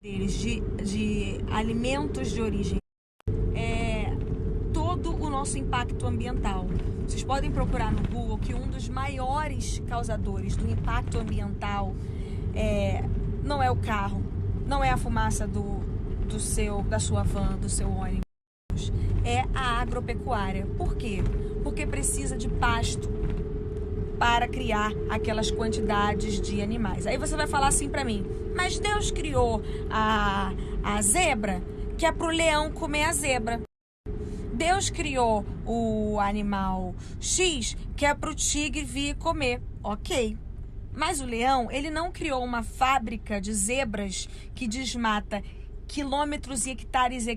deles de alimentos de origem, todo o nosso impacto ambiental. Vocês podem procurar no Google que um dos maiores causadores do impacto ambiental não é o carro, não é a fumaça da sua van, do seu ônibus, é a agropecuária. Por quê? Porque precisa de pasto para criar aquelas quantidades de animais. Aí você vai falar assim para mim, mas Deus criou a zebra, que é para o leão comer a zebra. Deus criou o animal X, que é para o tigre vir comer. Ok. Mas o leão, ele não criou uma fábrica de zebras que desmata quilômetros e hectares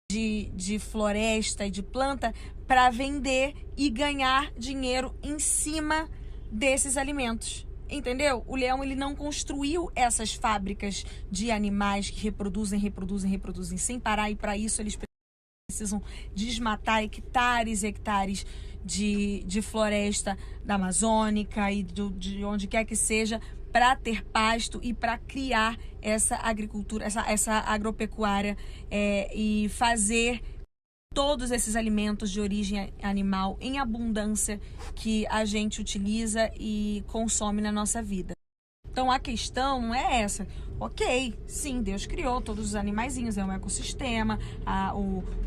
de floresta e de planta para vender e ganhar dinheiro em cima desses alimentos. Entendeu? O leão, ele não construiu essas fábricas de animais que reproduzem sem parar, e para isso eles precisam desmatar hectares de floresta da Amazônica e de onde quer que seja, para ter pasto e para criar essa agricultura, essa agropecuária e fazer todos esses alimentos de origem animal em abundância que a gente utiliza e consome na nossa vida. Então a questão não é essa. Ok, sim, Deus criou todos os animaizinhos, é um ecossistema,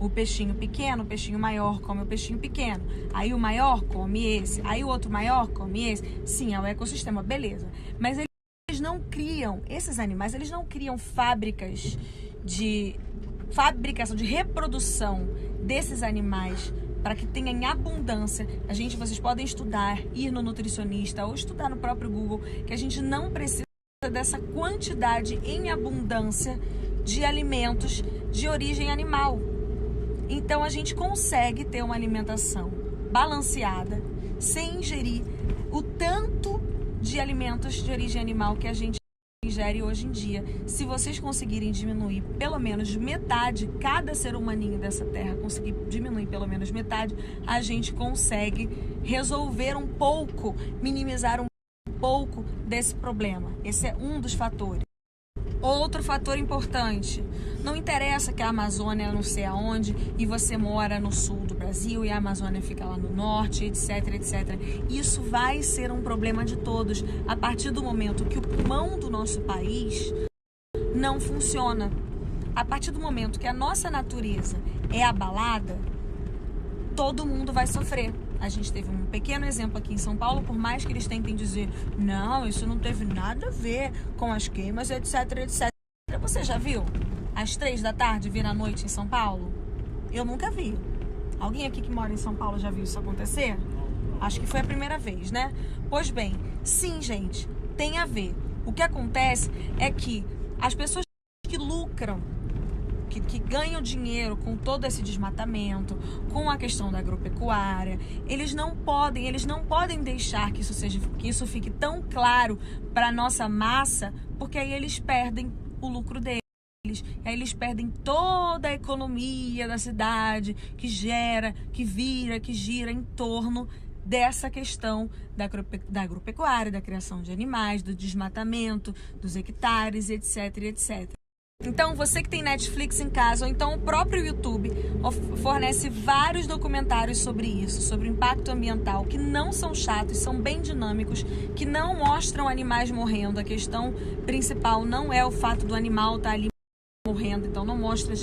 o peixinho pequeno, o peixinho maior come o peixinho pequeno, aí o maior come esse, aí o outro maior come esse. Sim, é o ecossistema, beleza. Mas eles não criam, esses animais, eles não criam fábricas de reprodução desses animais para que tenha em abundância. Vocês podem estudar, ir no nutricionista ou estudar no próprio Google, que a gente não precisa dessa quantidade em abundância de alimentos de origem animal. Então a gente consegue ter uma alimentação balanceada sem ingerir o tanto de alimentos de origem animal que a gente ingere hoje em dia. Se vocês conseguirem diminuir pelo menos metade, cada ser humaninho dessa terra conseguir diminuir pelo menos metade, a gente consegue resolver um pouco, minimizar um pouco desse problema. Esse é um dos fatores. Outro fator importante, não interessa que a Amazônia é não sei aonde e você mora no sul do Brasil e a Amazônia fica lá no norte, etc. Isso vai ser um problema de todos a partir do momento que o pulmão do nosso país não funciona. A partir do momento que a nossa natureza é abalada, todo mundo vai sofrer. A gente teve um pequeno exemplo aqui em São Paulo, por mais que eles tentem dizer, não, isso não teve nada a ver com as queimas, etc. Você já viu às 3 da tarde vir à noite em São Paulo? Eu nunca vi. Alguém aqui que mora em São Paulo já viu isso acontecer? Acho que foi a primeira vez, né? Pois bem, sim, gente, tem a ver. O que acontece é que as pessoas que lucram, que ganham dinheiro com todo esse desmatamento, com a questão da agropecuária, eles não podem deixar que isso fique tão claro para a nossa massa, porque aí eles perdem o lucro deles. Aí eles perdem toda a economia da cidade que gira em torno dessa questão da agropecuária, da criação de animais, do desmatamento, dos hectares, etc. Então, você que tem Netflix em casa, ou então o próprio YouTube fornece vários documentários sobre isso, sobre o impacto ambiental, que não são chatos, são bem dinâmicos, que não mostram animais morrendo. A questão principal não é o fato do animal estar ali morrendo, então não mostra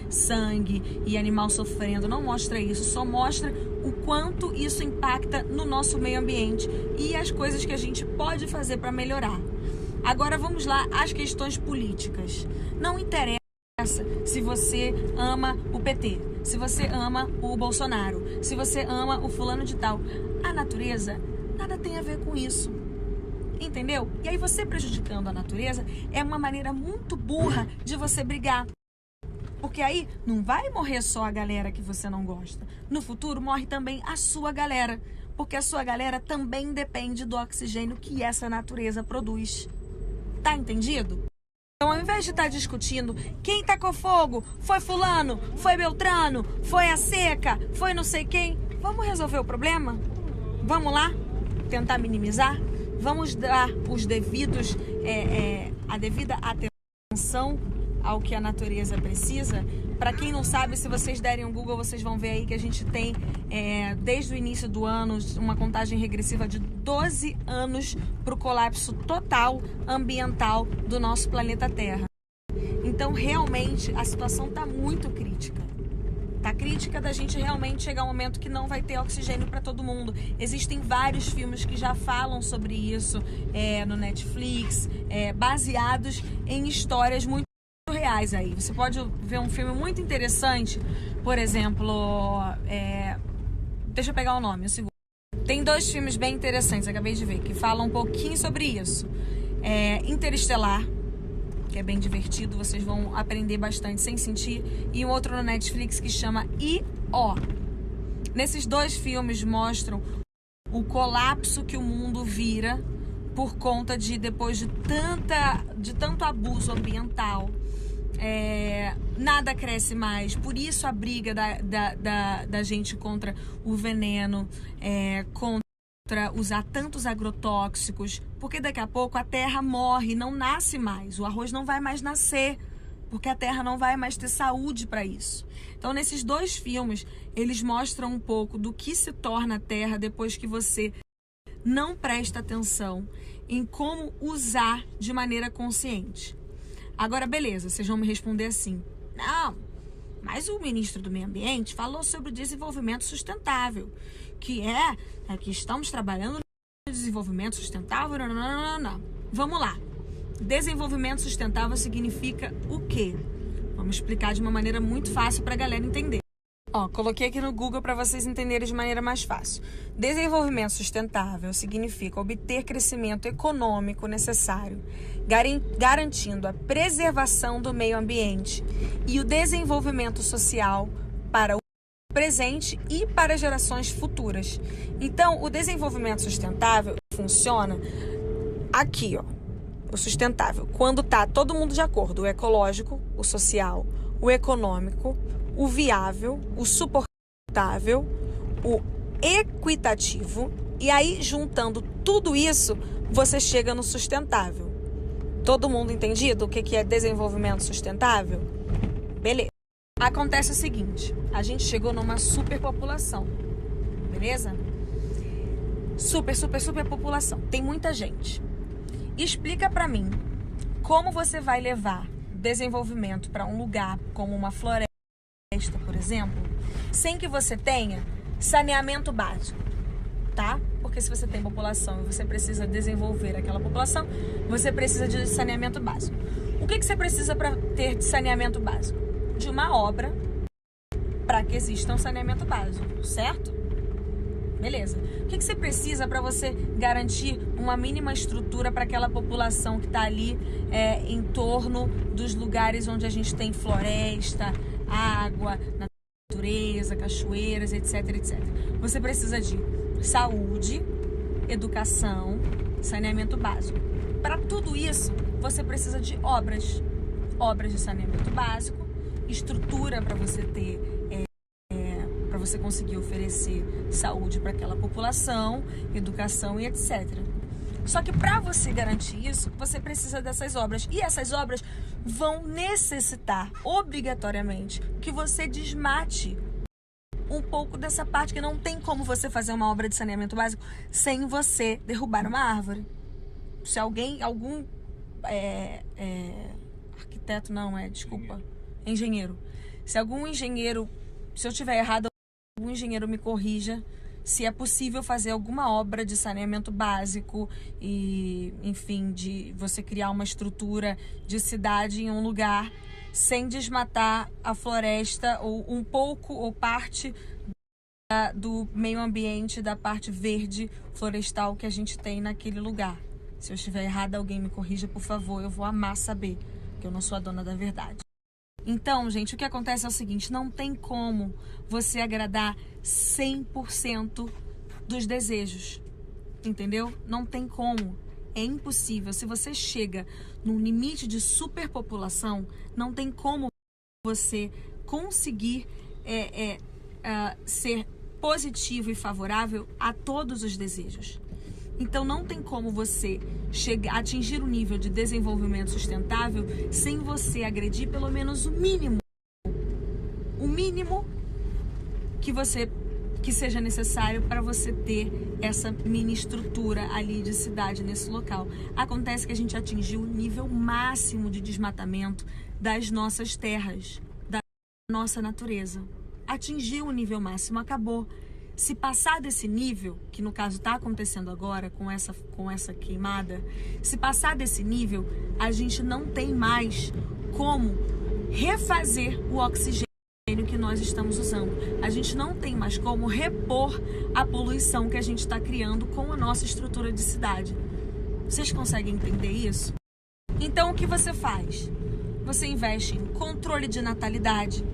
sangue e animal sofrendo, não mostra isso, só mostra o quanto isso impacta no nosso meio ambiente e as coisas que a gente pode fazer para melhorar. Agora vamos lá às questões políticas. Não interessa se você ama o PT, se você ama o Bolsonaro, se você ama o fulano de tal. A natureza nada tem a ver com isso. Entendeu? E aí você prejudicando a natureza é uma maneira muito burra de você brigar. Porque aí não vai morrer só a galera que você não gosta. No futuro morre também a sua galera. Porque a sua galera também depende do oxigênio que essa natureza produz. Tá entendido? Então, ao invés de estar discutindo quem tacou fogo, foi fulano, foi Beltrano, foi a seca, foi não sei quem, vamos resolver o problema? Vamos lá? Tentar minimizar? Vamos dar a devida atenção ao que a natureza precisa? Para quem não sabe, se vocês derem um Google, vocês vão ver aí que a gente tem, desde o início do ano, uma contagem regressiva de 12 anos para o colapso total ambiental do nosso planeta Terra. Então, realmente, a situação está muito crítica. Está crítica da gente realmente chegar um momento que não vai ter oxigênio para todo mundo. Existem vários filmes que já falam sobre isso no Netflix, baseados em histórias muito reais aí. Você pode ver um filme muito interessante, por exemplo, deixa eu pegar o nome, um segundo. Tem 2 filmes bem interessantes, acabei de ver, que falam um pouquinho sobre isso. Interestelar, que é bem divertido, vocês vão aprender bastante sem sentir, e um outro no Netflix que chama I.O. Nesses 2 filmes mostram o colapso que o mundo vira por conta de, depois de tanto abuso ambiental, nada cresce mais, por isso a briga da gente contra o veneno, contra usar tantos agrotóxicos, porque daqui a pouco a terra morre, não nasce mais, o arroz não vai mais nascer, porque a terra não vai mais ter saúde para isso. Então, nesses 2 filmes, eles mostram um pouco do que se torna a terra depois que você não presta atenção em como usar de maneira consciente. Agora, beleza, vocês vão me responder assim: não, mas o ministro do Meio Ambiente falou sobre o desenvolvimento sustentável, que que estamos trabalhando no desenvolvimento sustentável. Não. Vamos lá. Desenvolvimento sustentável significa o quê? Vamos explicar de uma maneira muito fácil para a galera entender. Coloquei aqui no Google para vocês entenderem de maneira mais fácil. Desenvolvimento sustentável significa obter crescimento econômico necessário, garantindo a preservação do meio ambiente e o desenvolvimento social para o presente e para gerações futuras. Então, o desenvolvimento sustentável funciona aqui, o sustentável, quando está todo mundo de acordo, o ecológico, o social, o econômico, o viável, o suportável, o equitativo, e aí, juntando tudo isso, você chega no sustentável. Todo mundo entendido o que é desenvolvimento sustentável? Beleza. Acontece o seguinte: a gente chegou numa superpopulação, beleza? Superpopulação. Tem muita gente. Explica pra mim como você vai levar desenvolvimento para um lugar como uma floresta, por exemplo, sem que você tenha saneamento básico, tá? Porque se você tem população e você precisa desenvolver aquela população, você precisa de saneamento básico. O que você precisa para ter de saneamento básico? De uma obra para que exista um saneamento básico, certo? Beleza. O que você precisa para você garantir uma mínima estrutura para aquela população que está ali em torno dos lugares onde a gente tem floresta, água, natureza, cachoeiras, etc, etc. Você precisa de saúde, educação, saneamento básico. Para tudo isso, você precisa de obras de saneamento básico, estrutura para você ter, para você conseguir oferecer saúde para aquela população, educação e etc. Só que para você garantir isso, você precisa dessas obras. E essas obras vão necessitar, obrigatoriamente, que você desmate um pouco dessa parte, que não tem como você fazer uma obra de saneamento básico sem você derrubar uma árvore. Se algum arquiteto engenheiro. Se eu estiver errado, algum engenheiro me corrija se é possível fazer alguma obra de saneamento básico e, enfim, de você criar uma estrutura de cidade em um lugar sem desmatar a floresta ou um pouco ou parte do meio ambiente, da parte verde florestal que a gente tem naquele lugar. Se eu estiver errada, alguém me corrija, por favor, eu vou amar saber, que eu não sou a dona da verdade. Então, gente, o que acontece é o seguinte: não tem como você agradar 100% dos desejos, entendeu? Não tem como, é impossível. Se você chega num limite de superpopulação, não tem como você conseguir ser positivo e favorável a todos os desejos. Então não tem como você atingir o nível de desenvolvimento sustentável sem você agredir pelo menos o mínimo que seja necessário para você ter essa mini estrutura ali de cidade nesse local. Acontece que a gente atingiu o nível máximo de desmatamento das nossas terras, da nossa natureza. Atingiu o nível máximo, acabou. Se passar desse nível, que no caso está acontecendo agora com essa queimada, se passar desse nível, a gente não tem mais como refazer o oxigênio que nós estamos usando. A gente não tem mais como repor a poluição que a gente está criando com a nossa estrutura de cidade. Vocês conseguem entender isso? Então o que você faz? Você investe em controle de natalidade,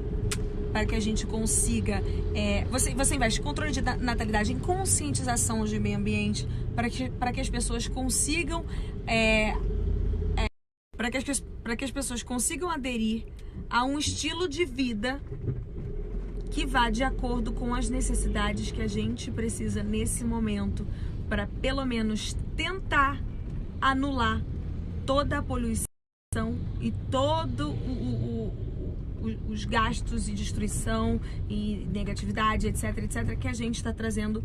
para que a gente consiga... Você investe em controle de natalidade, em conscientização de meio ambiente, para que as pessoas consigam... para que as pessoas consigam aderir a um estilo de vida que vá de acordo com as necessidades que a gente precisa nesse momento, para pelo menos tentar anular toda a poluição e todo os gastos e destruição e negatividade, etc, etc, que a gente está trazendo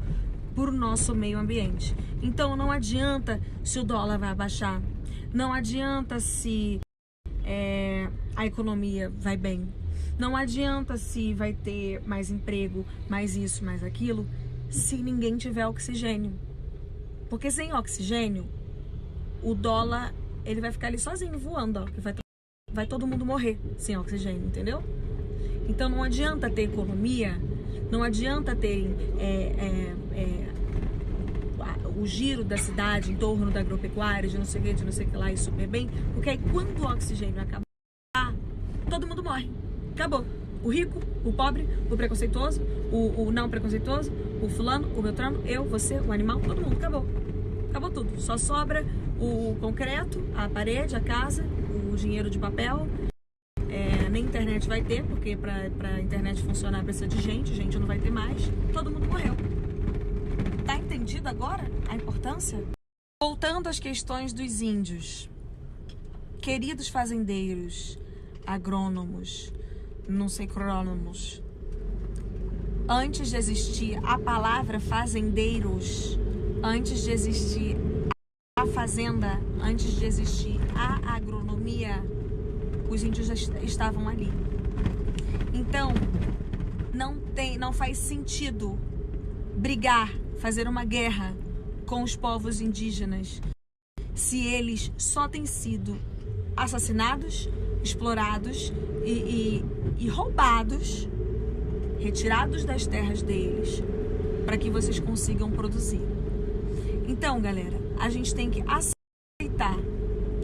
para o nosso meio ambiente. Então não adianta se o dólar vai abaixar, não adianta se a economia vai bem, não adianta se vai ter mais emprego, mais isso, mais aquilo, se ninguém tiver oxigênio. Porque sem oxigênio, o dólar ele vai ficar ali sozinho voando, ó, que vai todo mundo morrer sem oxigênio, entendeu? Então não adianta ter economia, não adianta ter o giro da cidade em torno da agropecuária, de não sei o que lá, e super bem, porque aí quando o oxigênio acabar, todo mundo morre. Acabou. O rico, o pobre, o preconceituoso, o não preconceituoso, o fulano, o beltrano, eu, você, o animal, todo mundo. Acabou. Acabou tudo. Só sobra o concreto, a parede, a casa, o dinheiro de papel. Nem internet vai ter, porque pra internet funcionar precisa de gente não vai ter mais. Todo mundo morreu. Tá entendido agora a importância? Voltando às questões dos índios. Queridos fazendeiros, agrônomos, não sei, crônomos. Antes de existir a palavra fazendeiros, antes de existir a fazenda, antes de existir a agronomia, os índios já estavam ali. Então, não faz sentido brigar, fazer uma guerra com os povos indígenas se eles só têm sido assassinados, explorados e roubados, retirados das terras deles, para que vocês consigam produzir. Então, galera, a gente tem que aceitar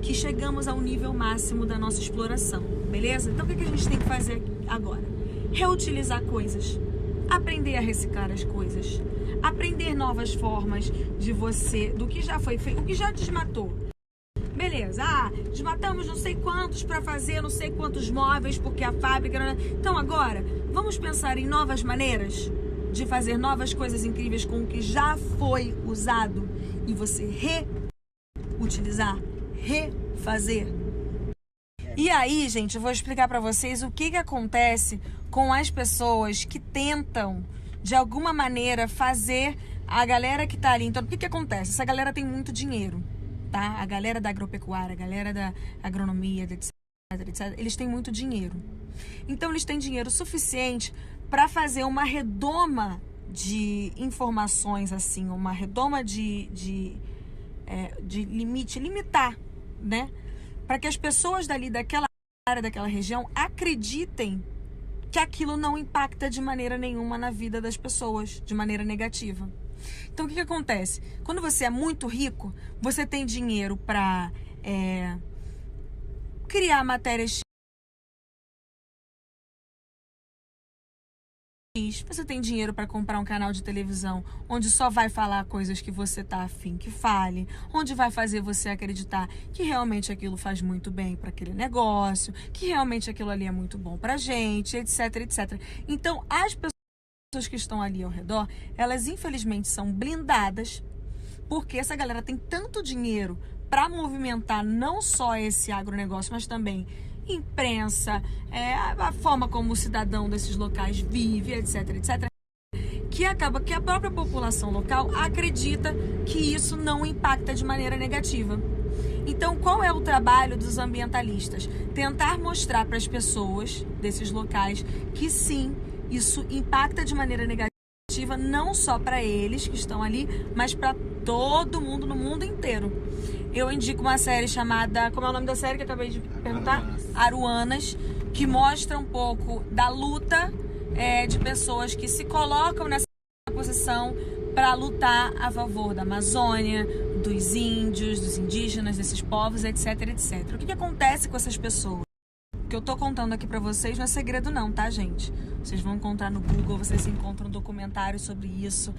que chegamos ao nível máximo da nossa exploração, beleza? Então o que a gente tem que fazer agora? Reutilizar coisas, aprender a reciclar as coisas, aprender novas formas do que já foi feito, o que já desmatou. Beleza, desmatamos não sei quantos para fazer não sei quantos móveis, porque a fábrica... Então agora, vamos pensar em novas maneiras de fazer novas coisas incríveis com o que já foi usado e você reutilizar, refazer. E aí, gente, eu vou explicar para vocês o que acontece com as pessoas que tentam, de alguma maneira, fazer a galera que tá ali. Então, o que acontece? Essa galera tem muito dinheiro, tá? A galera da agropecuária, a galera da agronomia, etc, etc, eles têm muito dinheiro. Então, eles têm dinheiro suficiente para fazer uma redoma de informações, assim, uma redoma de limite, limitar, né? Para que as pessoas dali daquela área, daquela região, acreditem que aquilo não impacta de maneira nenhuma na vida das pessoas, de maneira negativa. Então, o que acontece? Quando você é muito rico, você tem dinheiro para criar matérias, você tem dinheiro para comprar um canal de televisão onde só vai falar coisas que você tá afim que fale, onde vai fazer você acreditar que realmente aquilo faz muito bem para aquele negócio, que realmente aquilo ali é muito bom pra gente, etc, etc. Então, as pessoas que estão ali ao redor, elas infelizmente são blindadas porque essa galera tem tanto dinheiro para movimentar não só esse agronegócio, mas também imprensa, a forma como o cidadão desses locais vive, etc, etc, que acaba que a própria população local acredita que isso não impacta de maneira negativa. Então, qual é o trabalho dos ambientalistas? Tentar mostrar para as pessoas desses locais que sim, isso impacta de maneira negativa, não só para eles que estão ali, mas para todo mundo, no mundo inteiro. Eu indico uma série chamada, como é o nome da série que eu acabei de perguntar? Aruanas, que mostra um pouco da luta de pessoas que se colocam nessa posição para lutar a favor da Amazônia, dos índios, dos indígenas, desses povos, etc, etc. O que acontece com essas pessoas? O que eu tô contando aqui para vocês não é segredo não, tá, gente? Vocês vão encontrar no Google, vocês encontram documentários sobre isso.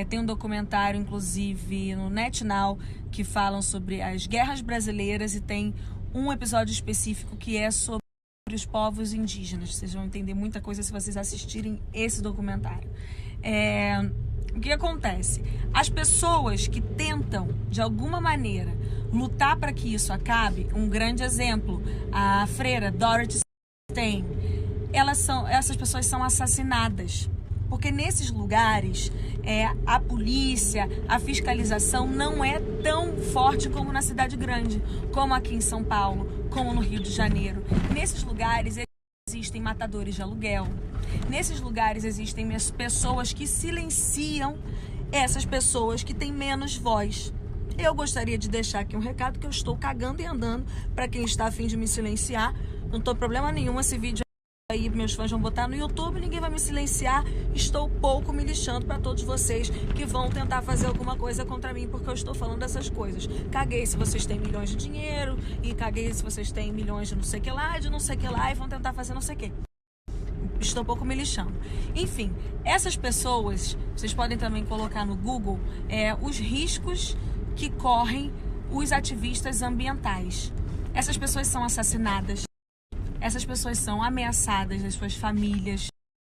Tem um documentário, inclusive, no NetNow, que falam sobre as guerras brasileiras e tem um episódio específico que é sobre os povos indígenas. Vocês vão entender muita coisa se vocês assistirem esse documentário. O que acontece? As pessoas que tentam, de alguma maneira, lutar para que isso acabe, um grande exemplo, a freira Dorothy Sayers, essas pessoas são assassinadas. Porque nesses lugares, a polícia, a fiscalização não é tão forte como na cidade grande, como aqui em São Paulo, como no Rio de Janeiro. Nesses lugares existem matadores de aluguel. Nesses lugares existem pessoas que silenciam essas pessoas que têm menos voz. Eu gostaria de deixar aqui um recado que eu estou cagando e andando para quem está a fim de me silenciar. Não tô problema nenhum, esse vídeo aí meus fãs vão botar no YouTube, ninguém vai me silenciar. Estou pouco me lixando para todos vocês que vão tentar fazer alguma coisa contra mim porque eu estou falando dessas coisas. Caguei se vocês têm milhões de dinheiro e caguei se vocês têm milhões de não sei que lá, e vão tentar fazer não sei o que. Estou um pouco me lixando. Enfim, essas pessoas, vocês podem também colocar no Google os riscos que correm os ativistas ambientais. Essas pessoas são assassinadas, essas pessoas são ameaçadas das suas famílias.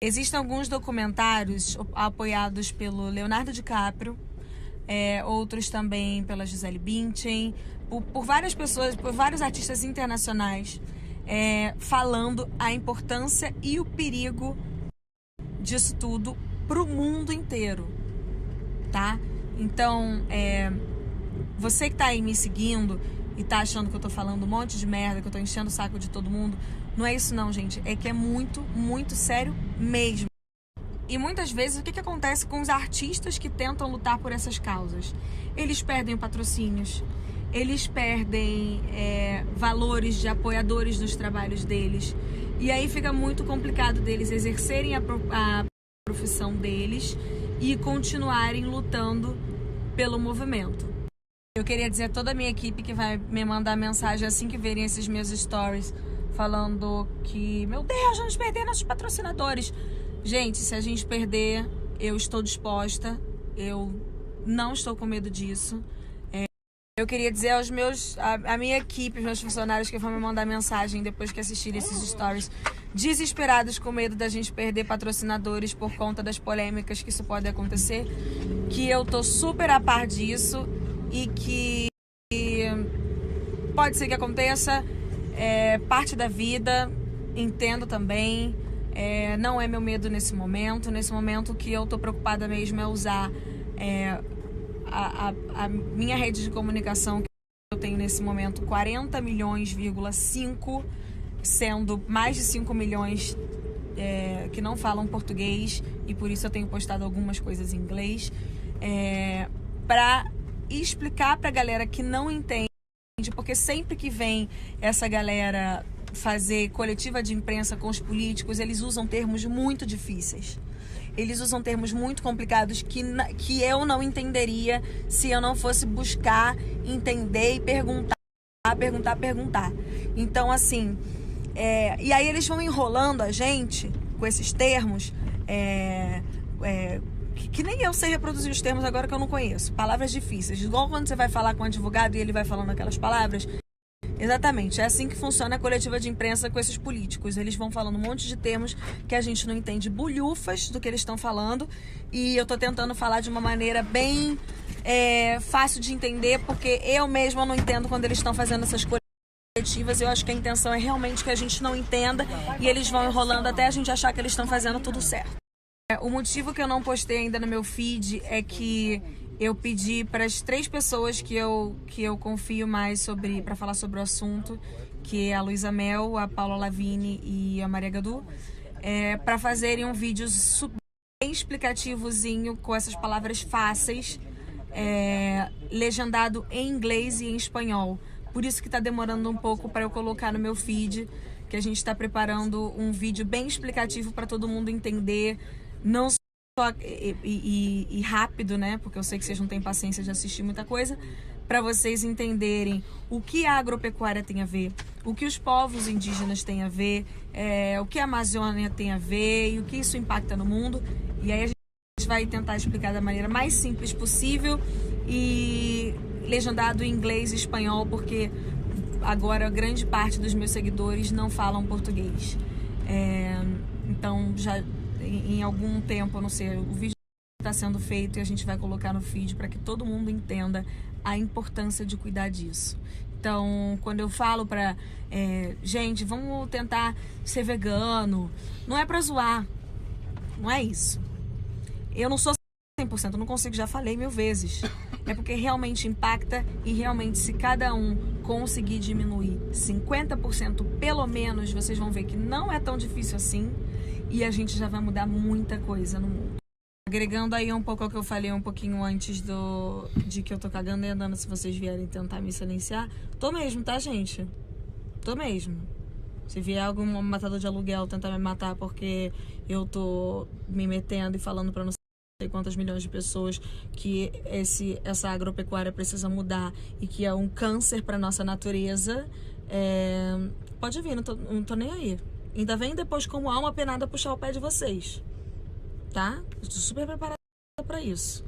Existem alguns documentários apoiados pelo Leonardo DiCaprio, outros também pela Gisele Bündchen, por várias pessoas, por vários artistas internacionais, falando a importância e o perigo disso tudo pro mundo inteiro, tá? Então, você que tá aí me seguindo e tá achando que eu tô falando um monte de merda, que eu tô enchendo o saco de todo mundo, não é isso não, gente. É que é muito, muito sério mesmo. E muitas vezes, o que acontece com os artistas que tentam lutar por essas causas? Eles perdem patrocínios, eles perdem valores de apoiadores dos trabalhos deles. E aí fica muito complicado deles exercerem a profissão deles e continuarem lutando pelo movimento. Eu queria dizer a toda a minha equipe que vai me mandar mensagem assim que verem esses meus stories falando que, meu Deus, vamos perder nossos patrocinadores. Gente, se a gente perder, eu estou disposta, eu não estou com medo disso. Eu queria dizer a minha equipe, os meus funcionários que vão me mandar mensagem depois que assistirem esses stories, desesperados com medo da gente perder patrocinadores por conta das polêmicas que isso pode acontecer, que eu tô super a par disso e que pode ser que aconteça, parte da vida, entendo também, não é meu medo nesse momento. Nesse momento o que eu tô preocupada mesmo é usar a minha rede de comunicação, que eu tenho nesse momento 40 milhões,5, sendo mais de 5 milhões que não falam português, e por isso eu tenho postado algumas coisas em inglês, para explicar pra galera que não entende, porque sempre que vem essa galera fazer coletiva de imprensa com os políticos, eles usam termos muito difíceis. Eles usam termos muito complicados que eu não entenderia se eu não fosse buscar entender e perguntar. Então, assim, e aí eles vão enrolando a gente com esses termos, que nem eu sei reproduzir os termos agora que eu não conheço. Palavras difíceis. Igual quando você vai falar com um advogado e ele vai falando aquelas palavras. Exatamente, é assim que funciona a coletiva de imprensa com esses políticos. Eles vão falando um monte de termos que a gente não entende bulhufas do que eles estão falando, e eu tô tentando falar de uma maneira bem fácil de entender, porque eu mesma não entendo quando eles estão fazendo essas coletivas. Eu acho que a intenção é realmente que a gente não entenda e eles vão enrolando até a gente achar que eles estão fazendo tudo certo. O motivo que eu não postei ainda no meu feed é que eu pedi para as 3 pessoas que eu confio mais para falar sobre o assunto, que é a Luísa Mel, a Paula Lavigne e a Maria Gadu, para fazerem um vídeo bem explicativozinho com essas palavras fáceis, legendado em inglês e em espanhol. Por isso que está demorando um pouco para eu colocar no meu feed, que a gente está preparando um vídeo bem explicativo para todo mundo entender, não só e rápido, né? Porque eu sei que vocês não têm paciência de assistir muita coisa, para vocês entenderem o que a agropecuária tem a ver, o que os povos indígenas têm a ver, o que a Amazônia tem a ver e o que isso impacta no mundo. E aí a gente vai tentar explicar da maneira mais simples possível e legendado em inglês e espanhol, porque agora grande parte dos meus seguidores não falam português. Então, já em algum tempo, eu não sei, o vídeo está sendo feito e a gente vai colocar no feed para que todo mundo entenda a importância de cuidar disso. Então, quando eu falo para gente, vamos tentar ser vegano, não é para zoar, não é isso. Eu não sou 100%, eu não consigo, já falei 1000 vezes. É porque realmente impacta e realmente se cada um conseguir diminuir 50% pelo menos, vocês vão ver que não é tão difícil assim e a gente já vai mudar muita coisa no mundo. Agregando aí um pouco ao que eu falei um pouquinho antes de que eu tô cagando e andando, se vocês vierem tentar me silenciar, tô mesmo, tá, gente? Tô mesmo. Se vier algum matador de aluguel tentar me matar porque eu tô me metendo e falando pra não sei quantas milhões de pessoas que essa agropecuária precisa mudar e que é um câncer pra nossa natureza, pode vir, não tô nem aí. Ainda vem depois como alma penada puxar o pé de vocês, tá? Eu tô super preparada pra isso.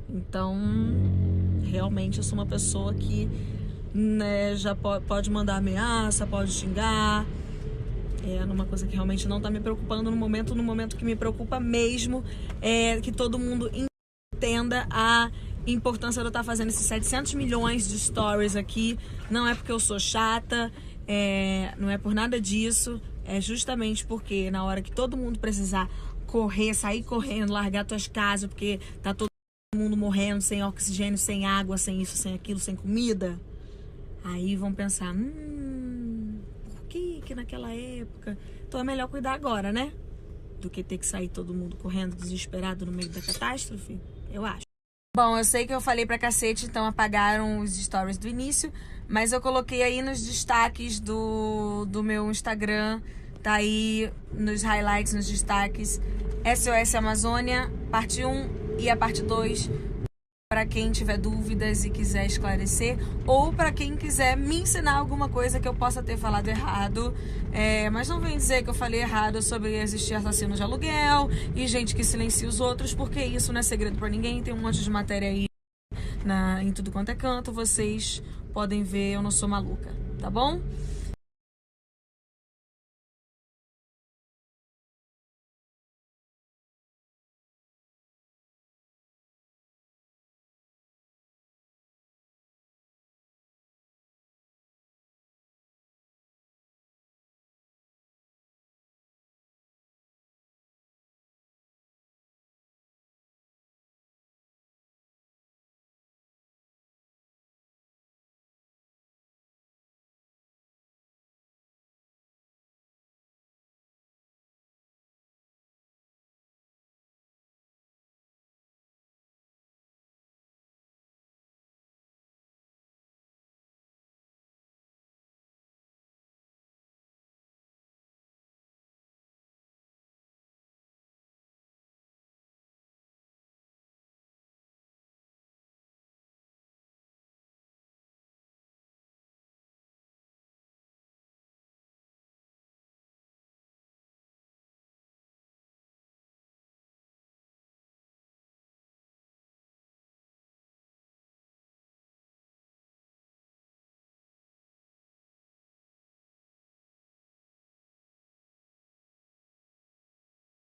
Então, realmente eu sou uma pessoa que, né, já pode mandar ameaça, pode xingar. Numa coisa que realmente não tá me preocupando no momento que me preocupa mesmo é que todo mundo entenda a importância de eu estar fazendo esses 700 milhões de stories aqui. Não é porque eu sou chata, não é por nada disso, é justamente porque na hora que todo mundo precisar correr, sair correndo, largar tuas casas, porque tá todo mundo morrendo sem oxigênio, sem água, sem isso, sem aquilo, sem comida, aí vão pensar, por que naquela época? Então é melhor cuidar agora, né? Do que ter que sair todo mundo correndo desesperado no meio da catástrofe, eu acho. Bom, eu sei que eu falei pra cacete, então apagaram os stories do início, mas eu coloquei aí nos destaques do meu Instagram, tá aí nos highlights, nos destaques, SOS Amazônia, parte 1 e a parte 2, para quem tiver dúvidas e quiser esclarecer, ou para quem quiser me ensinar alguma coisa que eu possa ter falado errado, mas não vem dizer que eu falei errado sobre existir assassino de aluguel e gente que silencia os outros, porque isso não é segredo para ninguém, tem um monte de matéria aí em tudo quanto é canto, vocês podem ver, eu não sou maluca, tá bom?